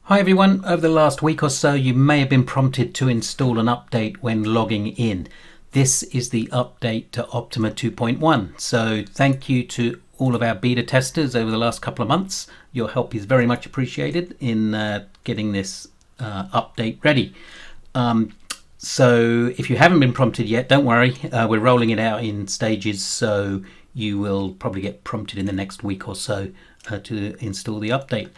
Hi everyone, over the last week or so you may have been prompted to install an update when logging in. This is the update to Optuma 2.1, so thank you to all of our beta testers over the last couple of months. Your help is very much appreciated in getting this update ready. So if you haven't been prompted yet, don't worry, we're rolling it out in stages, so you will probably get prompted in the next week or so to install the update.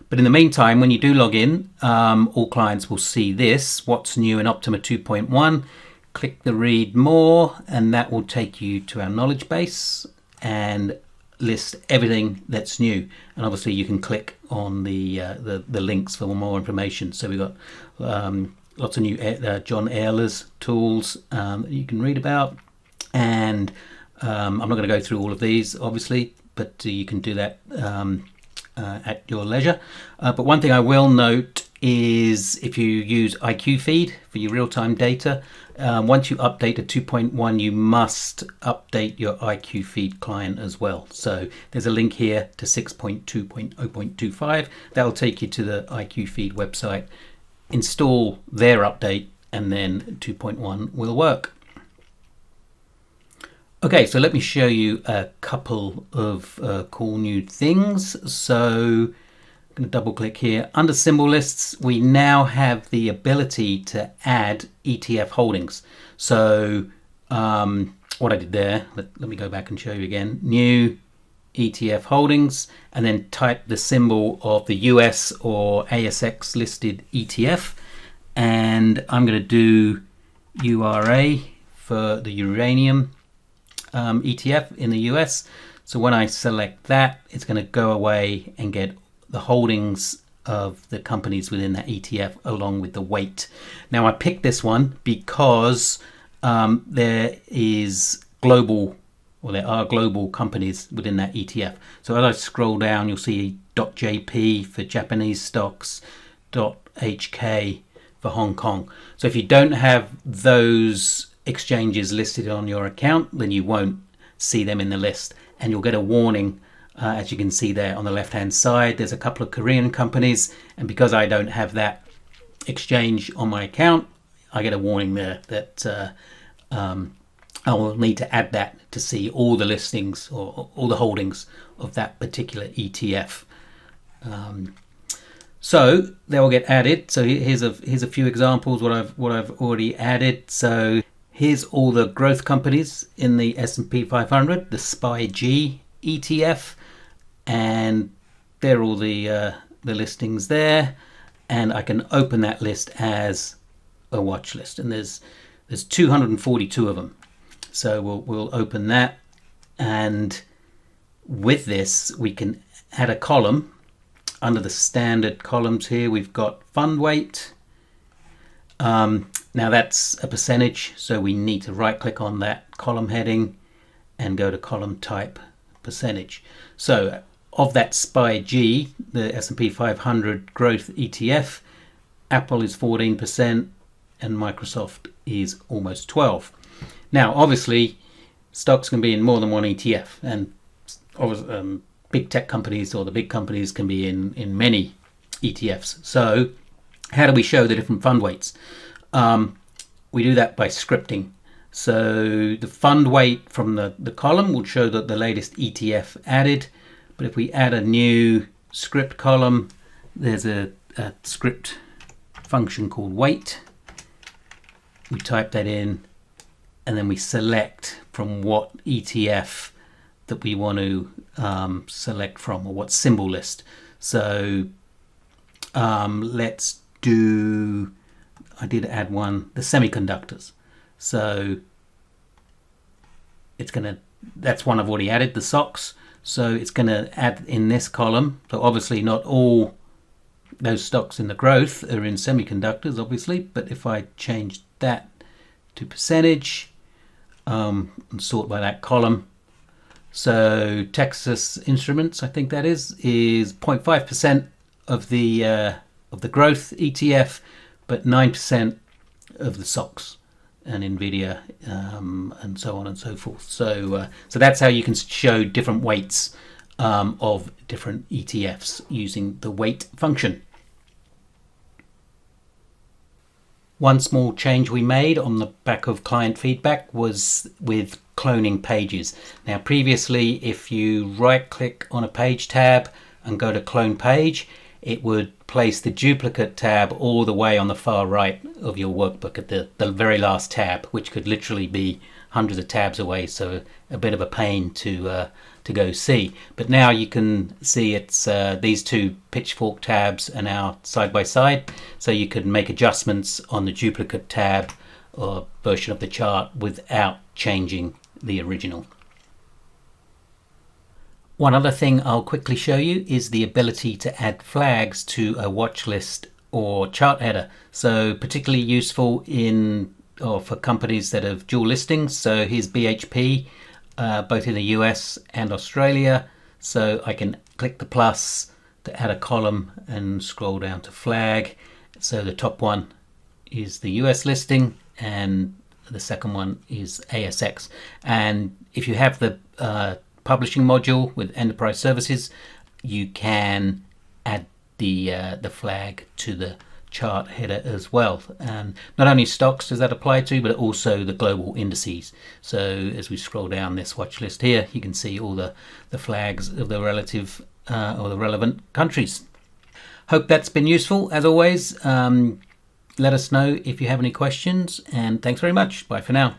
But in the meantime, when you do log in, all clients will see this, what's new in Optuma 2.1. Click the read more, and that will take you to our knowledge base and list everything that's new. And obviously you can click on the links for more information. So we've got lots of new John Ehrler's tools that you can read about. And I'm not going to go through all of these, obviously, but you can do that at your leisure. But one thing I will note is if you use IQ feed for your real-time data, once you update to 2.1, you must update your IQ feed client as well. So there's a link here to 6.2.0.25. That'll take you to the IQ feed website. Install their update and then 2.1 will work. Okay, so let me show you a couple of cool new things. So I'm going to double click here. Under symbol lists, we now have the ability to add ETF holdings. So what I did there, let me go back and show you again. New ETF holdings, and then type the symbol of the US or ASX listed ETF. And I'm going to do URA for the uranium ETF in the US. So when I select that, it's going to go away and get the holdings of the companies within that ETF along with the weight. Now I picked this one because there are global companies within that ETF. So as I scroll down, you'll see .jp for Japanese stocks, .hk for Hong Kong. So if you don't have those exchanges listed on your account, then you won't see them in the list, and you'll get a warning as you can see there on the left hand side. There's a couple of Korean companies, and because I don't have that exchange on my account, I get a warning there that I will need to add that to see all the listings or all the holdings of that particular ETF. So they will get added. So here's a few examples what I've already added. So here's all the growth companies in the S&P 500, the SPY-G ETF, and they're all the listings there. And I can open that list as a watch list, and there's 242 of them. So we'll open that, and with this we can add a column. Under the standard columns here, we've got fund weight. Now that's a percentage, so we need to right click on that column heading and go to column type percentage. So of that SPY-G, the S&P 500 growth ETF, Apple is 14% and Microsoft is almost 12%. Now obviously stocks can be in more than one ETF, and big tech companies or the big companies can be in many ETFs. So how do we show the different fund weights? We do that by scripting. So the fund weight from the column will show that the latest ETF added. But if we add a new script column, there's a script function called weight. We type that in, and then we select from what ETF that we want to select from, or what symbol list. So let's do, I did add one, the semiconductors. So it's gonna, that's one I've already added, the SOX. So it's gonna add in this column. So obviously not all those stocks in the growth are in semiconductors, obviously, but if I change that to percentage and sort by that column. So Texas Instruments, I think that is 0.5% of the growth ETF, but 9% of the SOX and Nvidia, and so on and so forth. So that's how you can show different weights of different ETFs using the weight function. One small change we made on the back of client feedback was with cloning pages. Now previously, if you right click on a page tab and go to clone page, it would place the duplicate tab all the way on the far right of your workbook at the very last tab, which could literally be hundreds of tabs away, so a bit of a pain to go see. But now you can see it's these two pitchfork tabs are now side by side, so you can make adjustments on the duplicate tab or version of the chart without changing the original. One other thing I'll quickly show you is the ability to add flags to a watch list or chart header. So particularly useful for companies that have dual listings. So here's BHP, both in the US and Australia. So I can click the plus to add a column and scroll down to flag. So the top one is the US listing and the second one is ASX. And if you have the publishing module with enterprise services, you can add the flag to the chart header as well. And not only stocks does that apply to, but also the global indices. So as we scroll down this watch list here, you can see all the flags of the relative or the relevant countries. Hope that's been useful. As always, let us know if you have any questions, and thanks very much. Bye for now.